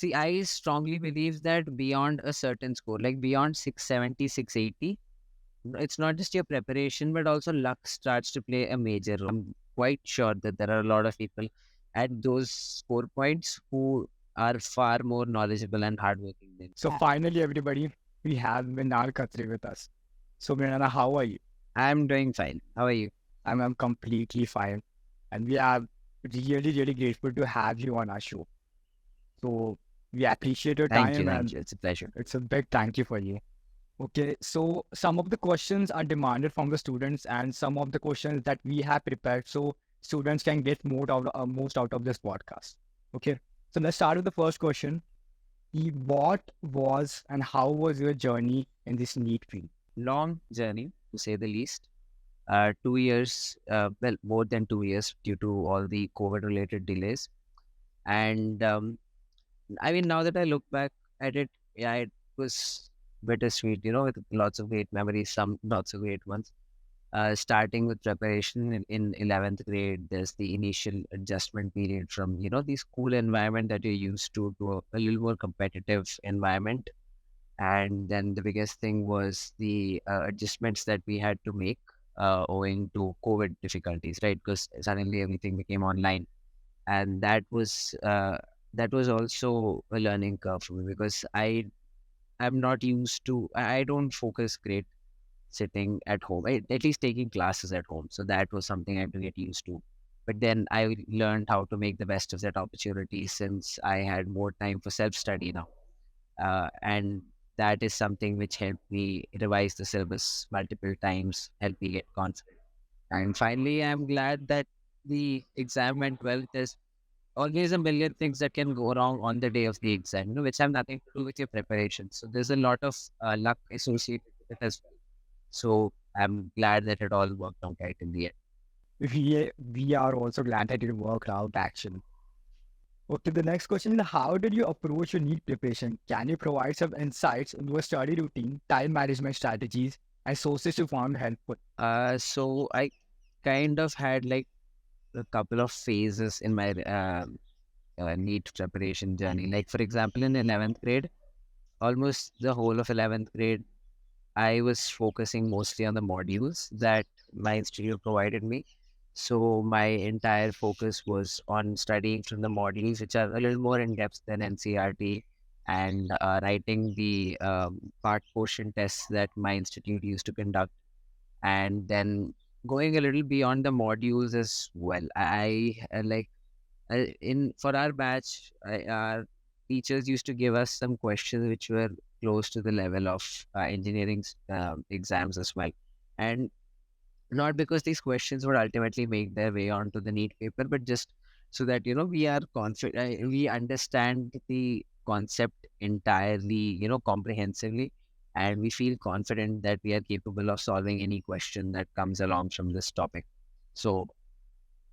See, I strongly believe that beyond a certain score, like beyond 670, 680, it's not just your preparation, but also luck starts to play a major role. I'm quite sure that there are a lot of people at those score points who are far more knowledgeable and hardworking than. So finally, everybody, we have Mrinal Kutteri with us. So Mrinal, how are you? I'm doing fine. How are you? I'm completely fine. And we are really, really grateful to have you on our show. So we appreciate your Thank you. time Thank and you. It's a pleasure. it's a big thank you for you. Okay, so some of the questions are demanded from the students and some of the questions that we have prepared so students can get most out of this podcast. Okay, so let's start with the first question. What was and how was your journey in this NEET field? Long journey, to say the least. 2 years, well, more than 2 years due to all the COVID related delays. And I mean, now that I look back at it, yeah, it was bittersweet, with lots of great memories, some not so great ones. Starting with preparation in 11th grade, there's the initial adjustment period from, the school environment that you're used to a little more competitive environment. And then the biggest thing was the adjustments that we had to make owing to COVID difficulties, right? Because suddenly everything became online, and that was also a learning curve for me because I'm not used to. I don't focus great sitting at home, at least taking classes at home. So that was something I had to get used to. But then I learned how to make the best of that opportunity since I had more time for self study now, and that is something which helped me revise the syllabus multiple times, helped me get confident. And finally, I'm glad that the exam went well. There's always a million things that can go wrong on the day of the exam, which have nothing to do with your preparation. So there's a lot of luck associated with it as well. So I'm glad that it all worked out right in the end. We are also glad that it worked out actually. Okay, the next question is how did you approach your NEET preparation? Can you provide some insights into your study routine, time management strategies, and sources you found helpful? So I kind of had like a couple of phases in my NEET preparation journey. Like for example, in 11th grade, almost the whole of 11th grade, I was focusing mostly on the modules that my institute provided me. So my entire focus was on studying from the modules, which are a little more in depth than NCRT, and writing the part portion tests that my institute used to conduct, and then going a little beyond the modules as well. In for our batch, our teachers used to give us some questions which were close to the level of engineering exams as well, and not because these questions would ultimately make their way onto the NEET paper, but just so that we are confident, we understand the concept entirely, comprehensively, and we feel confident that we are capable of solving any question that comes along from this topic. So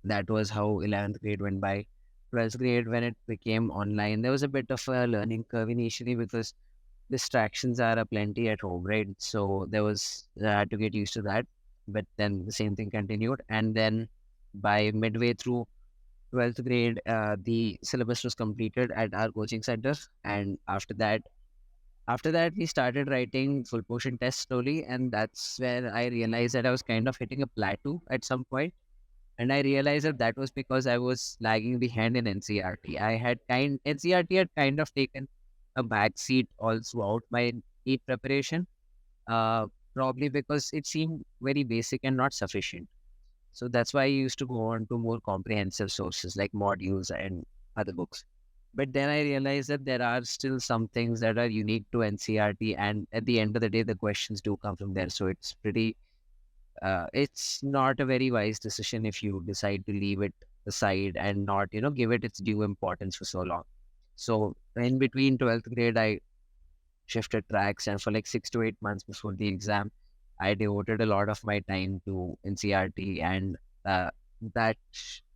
that was how 11th grade went by. 12th grade, when it became online, there was a bit of a learning curve initially because distractions are aplenty at home, right? So there was, I had to get used to that. But then the same thing continued. And then by midway through 12th grade, the syllabus was completed at our coaching center. And after that, we started writing full portion tests slowly. And that's where I realized that I was kind of hitting a plateau at some point, and I realized that that was because I was lagging behind in NCRT. NCRT had kind of taken a back seat all throughout my NEET preparation, uh, probably because it seemed very basic and not sufficient. So that's why I used to go on to more comprehensive sources like modules and other books. But then I realized that there are still some things that are unique to NCRT, and at the end of the day, the questions do come from there. So it's not a very wise decision if you decide to leave it aside and not, give it its due importance for so long. So in between 12th grade, I shifted tracks, and for like 6 to 8 months before the exam, I devoted a lot of my time to NCRT, and that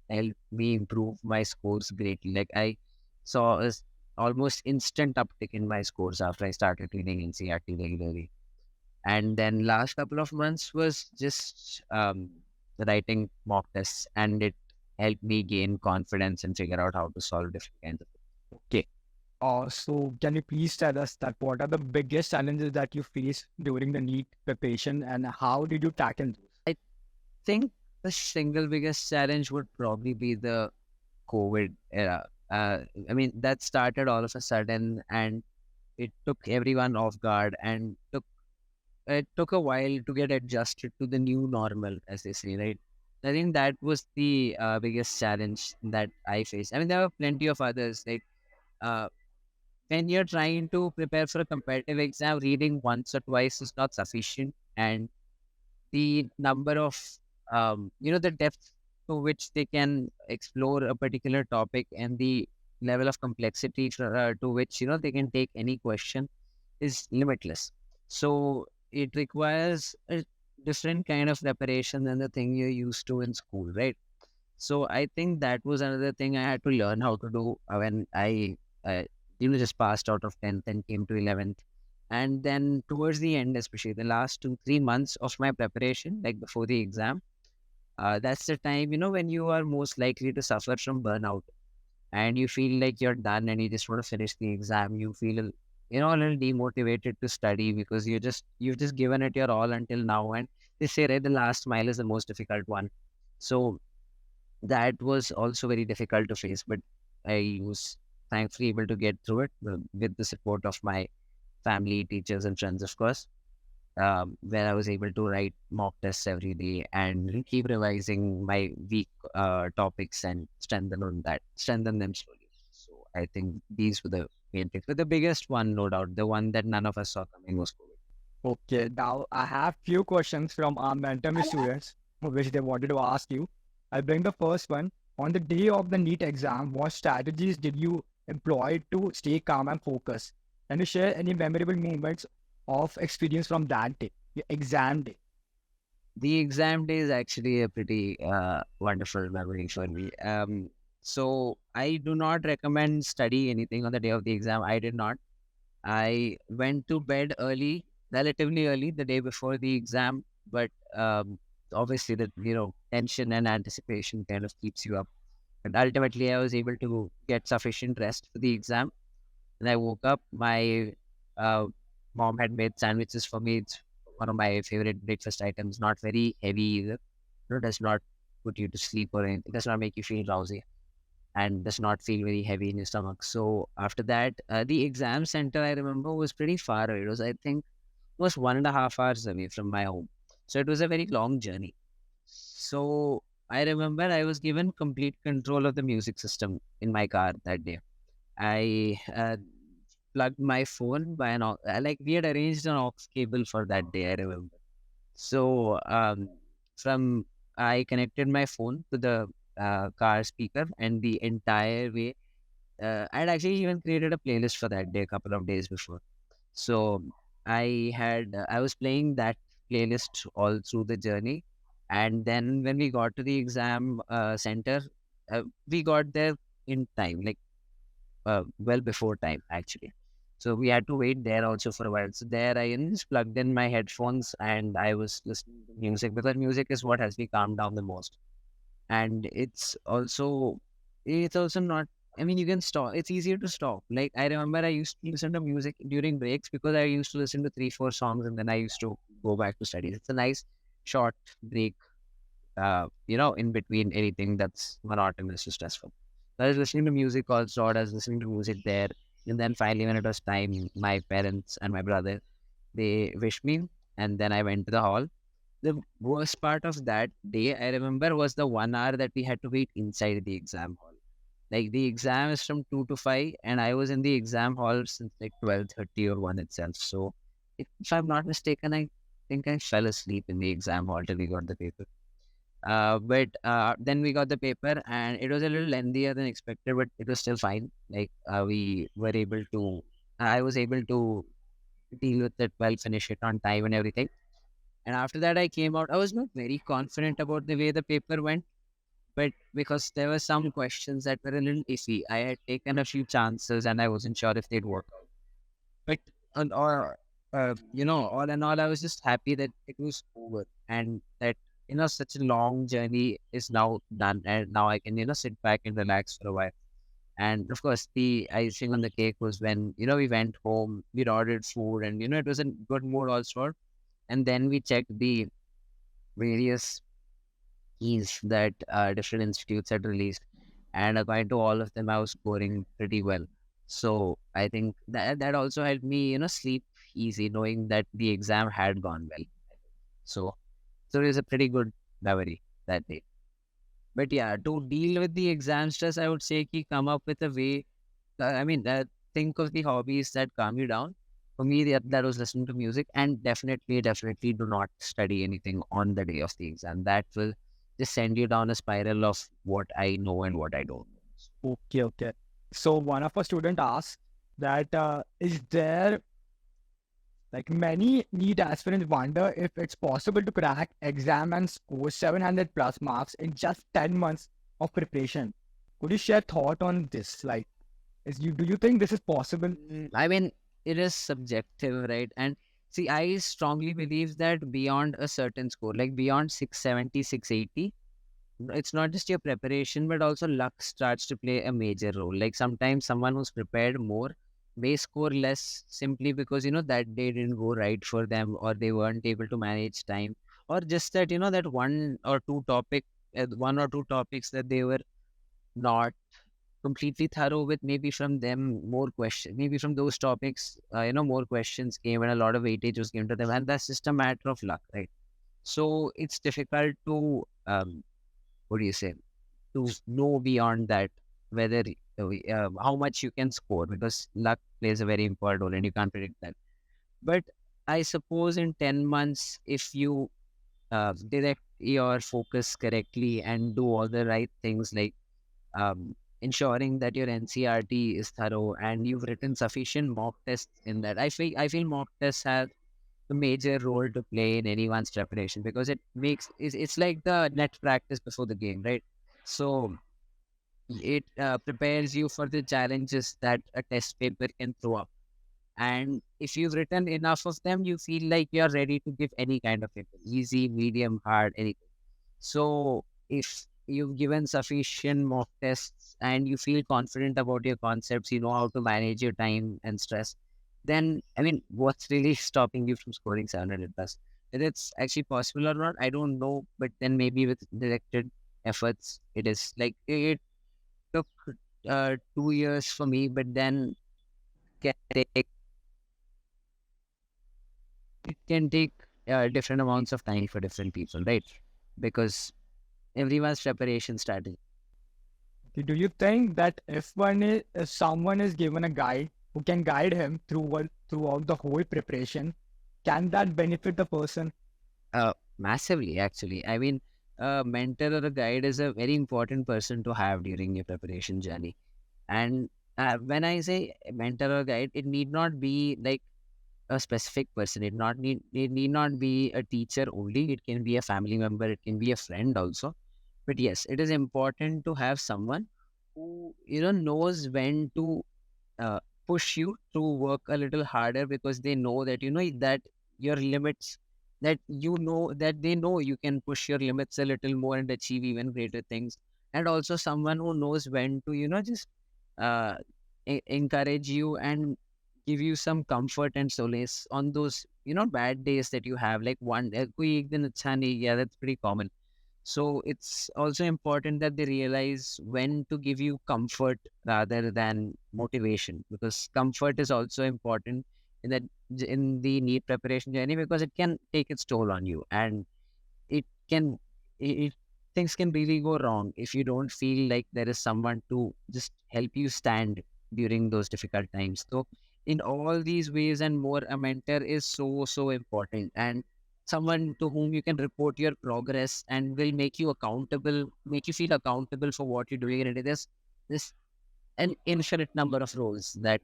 helped me improve my scores greatly. Like I saw almost instant uptick in my scores after I started reading NCRT regularly. And then last couple of months was just writing mock tests, and it helped me gain confidence and figure out how to solve different kinds of. Okay. So can you please tell us that what are the biggest challenges that you face during the NEET preparation and how did you tackle those? I think the single biggest challenge would probably be the COVID era. I mean, that started all of a sudden and it took everyone off guard and it took a while to get adjusted to the new normal, as they say, right? I think that was the biggest challenge that I faced. I mean, there were plenty of others. Like uh, when you're trying to prepare for a competitive exam, reading once or twice is not sufficient, and the number of the depth to which they can explore a particular topic and the level of complexity to which they can take any question is limitless. So it requires a different kind of preparation than the thing you're used to in school, right? So I think that was another thing I had to learn how to do when I just passed out of 10th and came to 11th. And then towards the end, especially the last 2 3 months of my preparation, like before the exam, that's the time when you are most likely to suffer from burnout and you feel like you're done and you just want to finish the exam. You feel a little demotivated to study because you've just given it your all until now, and they say, right, the last mile is the most difficult one. So that was also very difficult to face, but I was thankfully able to get through it with the support of my family, teachers, and friends, of course, where I was able to write mock tests every day and keep revising my weak topics and strengthen them slowly. So I think these were the main things. But the biggest one, no doubt, the one that none of us saw coming was COVID. Okay, now I have few questions from our mentor students which they wanted to ask you. I'll bring the first one. On the day of the NEET exam, what strategies did you employ to stay calm and focused? Can you share any memorable moments of experience from that day, the exam day? The exam day is actually a pretty wonderful memory for me. So I do not recommend study anything on the day of the exam. I did not. I went to bed early, relatively early, the day before the exam, but obviously the tension and anticipation kind of keeps you up. But ultimately, I was able to get sufficient rest for the exam, and I woke up. My uh, mom had made sandwiches for me. It's one of my favorite breakfast items. Not very heavy either. Does not put you to sleep or anything. It does not make you feel drowsy and does not feel very heavy in your stomach. So after that, the exam center I remember was pretty far away. It was, I think, was 1.5 hours away from my home. So it was a very long journey. So I remember I was given complete control of the music system in my car that day. I plugged my phone by like we had arranged an aux cable for that day. I remember. So from I connected my phone to the car speaker, and the entire way, I'd actually even created a playlist for that day a couple of days before. So I was playing that playlist all through the journey, and then when we got to the exam center, we got there in time, like well before time actually. So we had to wait there also for a while. So there I just plugged in my headphones and I was listening to music because music is what has me calmed down the most. And it's also not, I mean, you can stop. It's easier to stop. Like I remember I used to listen to music during breaks because I used to listen to 3 4 songs and then I used to go back to studies. It's a nice short break, in between anything that's monotonous or stressful. So I was listening to music also. I was listening to music there. And then finally, when it was time, my parents and my brother, they wished me. And then I went to the hall. The worst part of that day, I remember, was the 1 hour that we had to wait inside the exam hall. Like the exam is from 2 to 5, and I was in the exam hall since like 12:30 or 1 itself. So if I'm not mistaken, I think I fell asleep in the exam hall till we got the paper. But then we got the paper, and it was a little lengthier than expected, but it was still fine. Like we were able to, I was able to deal with it well, finish it on time and everything. And after that, I came out. I was not very confident about the way the paper went, but because there were some questions that were a little iffy, I had taken a few chances, and I wasn't sure if they'd work out. But all in all, I was just happy that it was over and that such a long journey is now done, and now I can sit back and relax for a while. And of course, the icing on the cake was when, we went home, we ordered food, and, it was in good mood also. And then we checked the various keys that different institutes had released. And according to all of them, I was scoring pretty well. So I think that also helped me, sleep easy, knowing that the exam had gone well. So, so it was a pretty good memory that day. But yeah, to deal with the exam stress, I would say ki come up with a way. Think of the hobbies that calm you down. For me, that was listening to music, and definitely do not study anything on the day of the exam. That will just send you down a spiral of what I know and what I don't know. Okay, okay. So one of our student asked that is there like many NEET aspirants wonder if it's possible to crack exam and score 700 plus marks in just 10 months of preparation. Could you share thought on this? Like, do you think this is possible? I mean, it is subjective, right? And see, I strongly believe that beyond a certain score, like beyond 670, 680, it's not just your preparation, but also luck starts to play a major role. Like sometimes someone who's prepared more may score less simply because, that day didn't go right for them, or they weren't able to manage time, or just that, that one or two topics that they were not completely thorough with. Maybe from them more question, maybe from those topics, more questions came and a lot of weightage was given to them, and that's just a matter of luck, right? So it's difficult to what do you say, to know beyond that whether how much you can score, because luck plays a very important role and you can't predict that. But I suppose in 10 months, if you direct your focus correctly and do all the right things, like ensuring that your NCRT is thorough and you've written sufficient mock tests in that. I feel mock tests have a major role to play in anyone's preparation, because it's like the net practice before the game, right? So it prepares you for the challenges that a test paper can throw up. And if you've written enough of them, you feel like you're ready to give any kind of paper, easy, medium, hard, anything. So if you've given sufficient mock tests and you feel confident about your concepts, you know how to manage your time and stress, then I mean, what's really stopping you from scoring 700 plus? Whether it's actually possible or not, I don't know. But then maybe with directed efforts, it is. Like it took 2 years for me, but then can take it can take different amounts of time for different people, right? Because everyone's preparation strategy. Do you think that if someone is given a guide who can guide him throughout the whole preparation, can that benefit the person? Massively, actually. I mean, a mentor or a guide is a very important person to have during your preparation journey. And when I say a mentor or guide, it need not be like a specific person. It need not be a teacher only. It can be a family member. It can be a friend also. But yes, it is important to have someone who knows when to uh, push you to work a little harder, because they know that that your limits, that they know you can push your limits a little more and achieve even greater things. And also someone who knows when to just uh, encourage you and give you some comfort and solace on those bad days that you have, like one koi ek din acha nahi gaya, that's pretty common. So it's also important that they realize when to give you comfort rather than motivation, because comfort is also important in that in the NEET preparation journey, because it can take its toll on you, and it can things can really go wrong if you don't feel like there is someone to just help you stand during those difficult times. So in all these ways and more, a mentor is so important, and someone to whom you can report your progress and will make you feel accountable for what you're doing. And there's an infinite number of roles that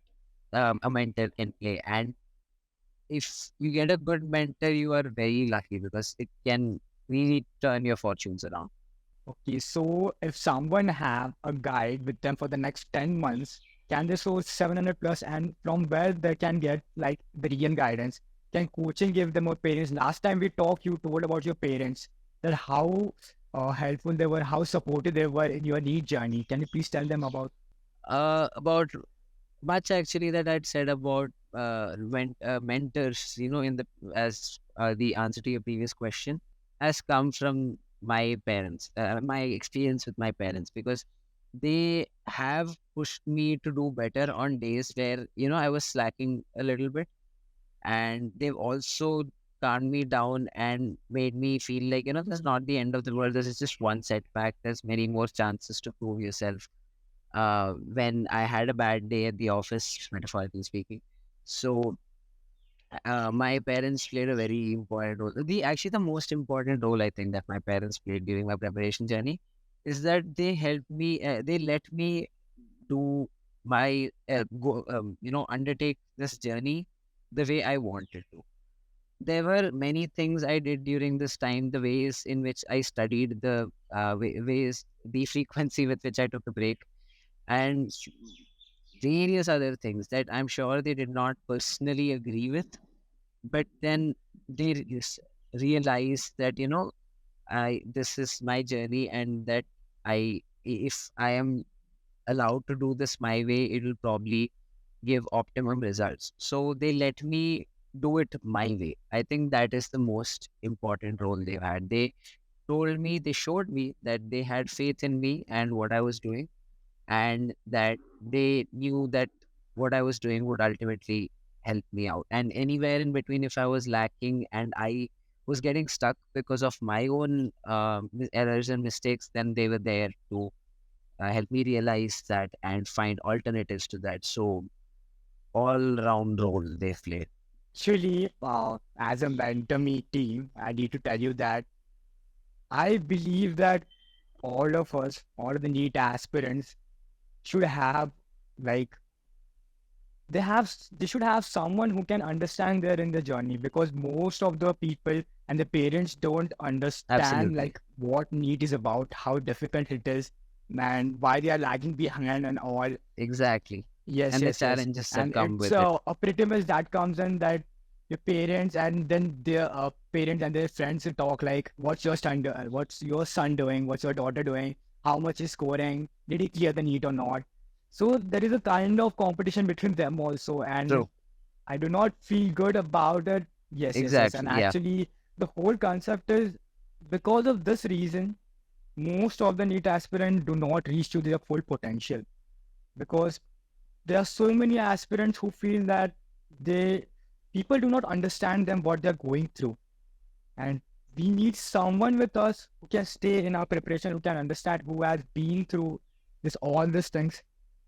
a mentor can play. And if you get a good mentor, you are very lucky, because it can really turn your fortunes around. Okay, so if someone have a guide with them for the next 10 months, can they source 700 plus, and from where they can get like the real guidance? Can coaching give them more parents? Last time we talked, you told about your parents, that how helpful they were, how supportive they were in your NEET journey. Can you please tell them about? About much actually that I'd said about mentors, in the as the answer to your previous question has come from my parents, my experience with my parents, because they have pushed me to do better on days where I was slacking a little bit, and they've also calmed me down and made me feel like this is not the end of the world. This is just one setback. There's many more chances to prove yourself. When I had a bad day at the office, metaphorically speaking. So my parents played a very important role. The most important role I think that my parents played during my preparation journey is that they helped me. They let me do my undertake this journey the way I wanted to. There were many things I did during this time. The ways in which I studied, the ways, the frequency with which I took a break, and various other things that I'm sure they did not personally agree with, but then they realized that I this is my journey, and that if I am allowed to do this my way, it will probably give optimum results. So they let me do it my way. I think that is the most important role they've had. They they showed me that they had faith in me and what I was doing, and that they knew that what I was doing would ultimately help me out. And anywhere in between, if I was lacking and I was getting stuck because of my own errors and mistakes, then they were there to help me realize that and find alternatives to that. So, all round role they played. Actually, as a MentorMee team, I need to tell you that I believe that all of us, all of the NEET aspirants, should have like they should have someone who can understand their in the journey, because most of the people and the parents don't understand Absolutely. like what NEET is about, how difficult it is, and why they are lagging behind and all. Exactly. Yes, And the yes, yes. challenges that And come it's with it. a pretty much that comes in that your parents and then their parents and their friends will talk like, what's your son doing? What's your daughter doing? How much is scoring? Did he clear the NEET or not? So there is a kind of competition between them also. And True. I do not feel good about it. Yes, yes, yes. And Exactly. Yeah. actually, the whole concept is because of this reason, most of the NEET aspirants do not reach to their full potential, because there are so many aspirants who feel that they people do not understand them what they're going through, and we need someone with us who can stay in our preparation, who can understand, who has been through this all these things,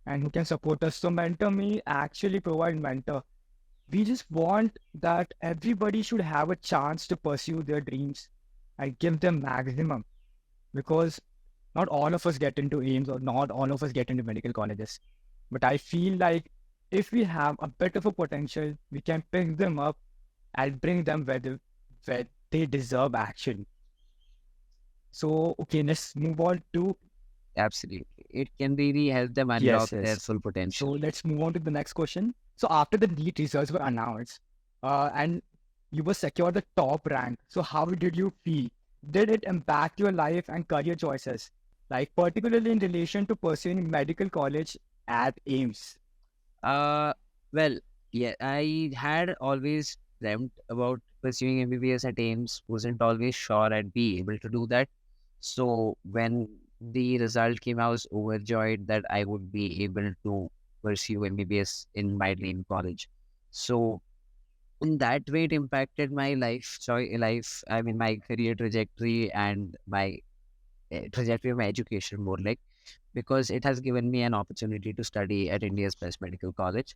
and who can support us. So MentorMee actually provide mentor. We just want that everybody should have a chance to pursue their dreams and give them maximum, because not all of us get into AIMS or not all of us get into medical colleges. But I feel like if we have a bit of a potential, we can pick them up and bring them where they deserve actually. So, okay, let's move on to, Absolutely. It can really help them unlock yes, their yes. full So potential. let's move on to the next question. So after the NEET results were announced, and you were secured the top rank, so how did you feel? Did it impact your life and career choices? Like particularly in relation to pursuing medical college at AIMS? Uh, well, yeah, I had always dreamt about pursuing MBBS at AIMS. Wasn't always sure I'd be able to do that. So when the result came, I was overjoyed that I would be able to pursue MBBS in my dream college. So in that way, it impacted my life. I mean, my career trajectory and my trajectory of my education more like, because it has given me an opportunity to study at India's best medical college.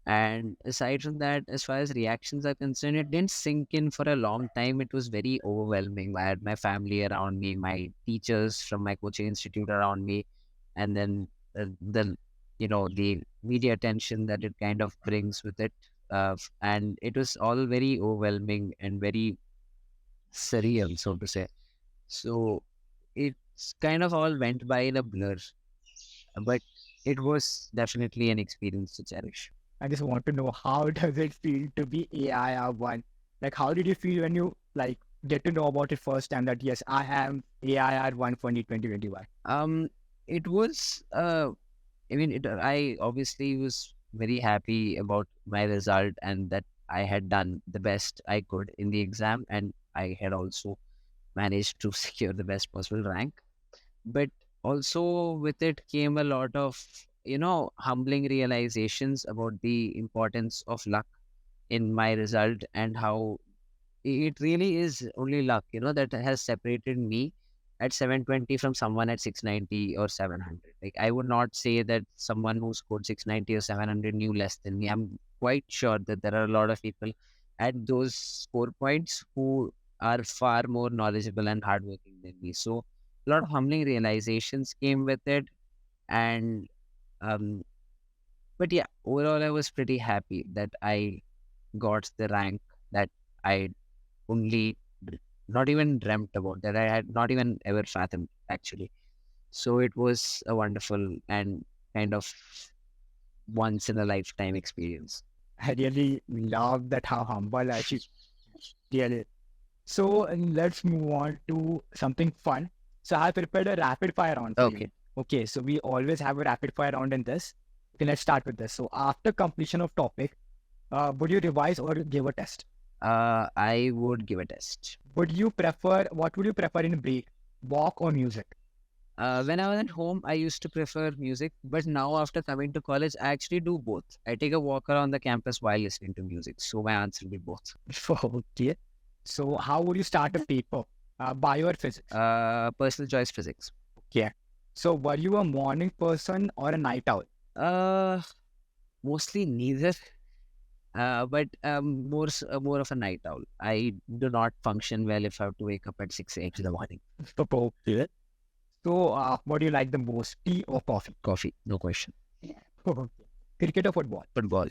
And aside from that, as far as reactions are concerned, it didn't sink in for a long time. It was very overwhelming. I had my family around me, my teachers from my coaching institute around me, and then the media attention that it kind of brings with it. And it was all very overwhelming and very surreal, so to say. So it's kind of all went by in a blur, but it was definitely an experience to cherish. I just want to know, how does it feel to be AIR-1? Like, how did you feel when you like get to know about it first time that yes, I am AIR-1 for NEET 2021? Um, it was I mean, I obviously was very happy about my result and that I had done the best I could in the exam, and I had also managed to secure the best possible rank. But also with it came a lot of, humbling realizations about the importance of luck in my result, and how it really is only luck, that has separated me at 720 from someone at 690 or 700. Like, I would not say that someone who scored 690 or 700 knew less than me. I'm quite sure that there are a lot of people at those score points who are far more knowledgeable and hardworking than me. So a lot of humbling realizations came with it. And um but yeah, overall I was pretty happy that I got the rank that I only not even dreamt about, that I had not even ever fathomed actually. So it was a wonderful and kind of once in a lifetime experience. I really love that how humble I should really. So let's move on to something fun. So I prepared a rapid fire round for you. Okay. Okay, so we always have a rapid fire round in this. Okay, let's start with this. So after completion of topic, would you revise or give a test? I would give a test. What would you prefer in break, walk or music? When I was at home, I used to prefer music, but now after coming to college, I actually do both. I take a walk around the campus while listening to music. So my answer will be both. Okay. So how would you start a paper? Bio or physics? Personal choice physics. Okay. So were you a morning person or a night owl? Mostly neither. But more of a night owl. I do not function well if I have to wake up at 6 a.m. in the morning. Okay. So what do you like the most, tea or coffee? Coffee, no question. Okay. Cricket or football? Football.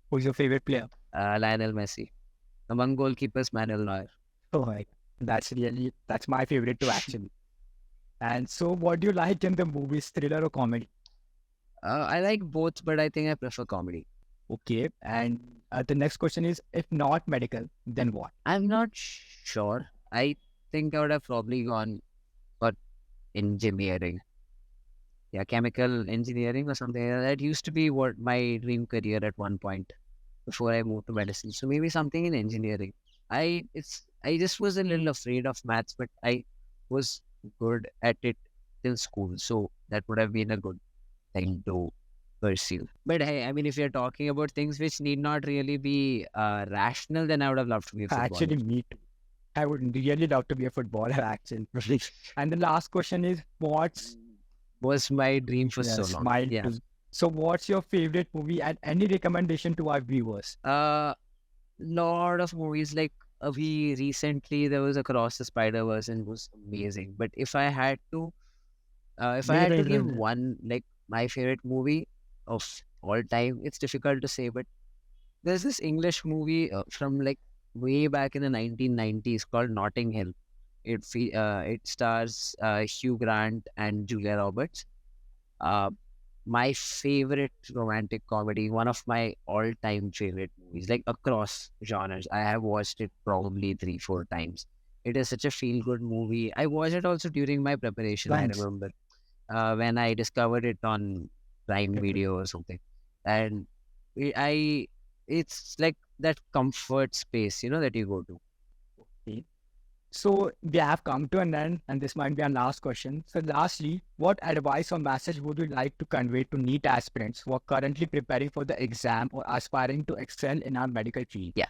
Who's your favorite player? Lionel Messi. Among goalkeepers, Manuel Neuer. Oh my, that's my favorite too actually. And so what do you like in the movies, thriller or comedy? I like both, but I think I prefer comedy. Okay. And the next question is, if not medical, then what? I'm not sure. I think I would have probably gone for engineering. Yeah, chemical engineering or something like that. That used to be what my dream career at one point before I moved to medicine. So maybe something in engineering. I just was a little afraid of maths, but I was good at it till school. So that would have been a good thing to pursue. But hey, I mean, if you're talking about things which need not really be rational, then I would have loved to be a footballer. Actually, me too. I would really love to be a footballer actually. And the last question is, what's Was my dream for so long. mine Yeah. too. So what's your favorite movie and any recommendation to our viewers? Lot of movies like we recently there was Across the Spider-Verse and it was amazing. But if I had to give one, like my favorite movie of all time, it's difficult to say, but there's this English movie from like way back in the 1990s called Notting Hill. It stars Hugh Grant and Julia Roberts. Uh, my favorite romantic comedy, one of my all-time favorite movies, like across genres. I have watched it probably 3, 4 times. It is such a feel-good movie. I watched it also during my preparation. Thanks. I remember when I discovered it on Prime Video or something, and it's like that comfort space, that you go to. Okay. So we have come to an end, and this might be our last question. So lastly, what advice or message would you like to convey to NEET aspirants who are currently preparing for the exam or aspiring to excel in our medical field? Yeah.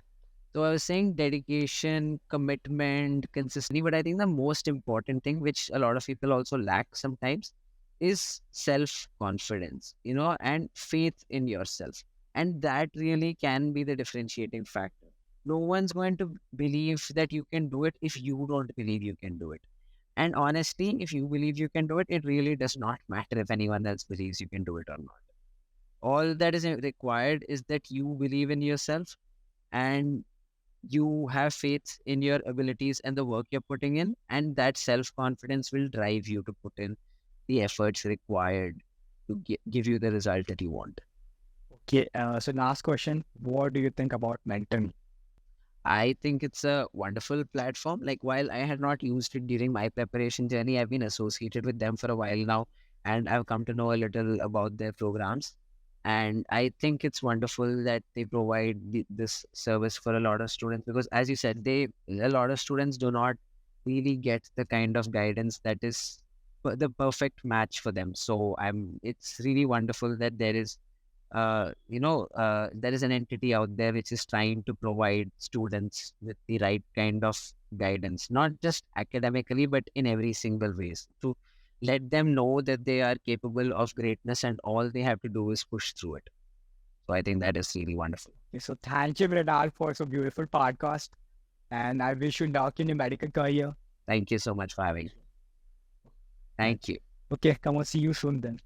So I was saying dedication, commitment, consistency, but I think the most important thing, which a lot of people also lack sometimes, is self-confidence, and faith in yourself. And that really can be the differentiating factor. No one's going to believe that you can do it if you don't believe you can do it. And honestly, if you believe you can do it, it really does not matter if anyone else believes you can do it or not. All that is required is that you believe in yourself and you have faith in your abilities and the work you're putting in, and that self-confidence will drive you to put in the efforts required to give you the result that you want. Okay, so last question, what do you think about MentorMee? I think it's a wonderful platform. Like, while I had not used it during my preparation journey, I've been associated with them for a while now. and I've come to know a little about their programs. And I think it's wonderful that they provide this service for a lot of students, because, as you said, a lot of students do not really get the kind of guidance that is the perfect match for them. So it's really wonderful that there is an entity out there which is trying to provide students with the right kind of guidance, not just academically, but in every single ways, to let them know that they are capable of greatness and all they have to do is push through it. So I think that is really wonderful. Okay, so thank you, Mrinal, for so beautiful podcast. And I wish you luck in your medical career. Thank you so much for having me. Thank you. Okay, come on, see you soon then.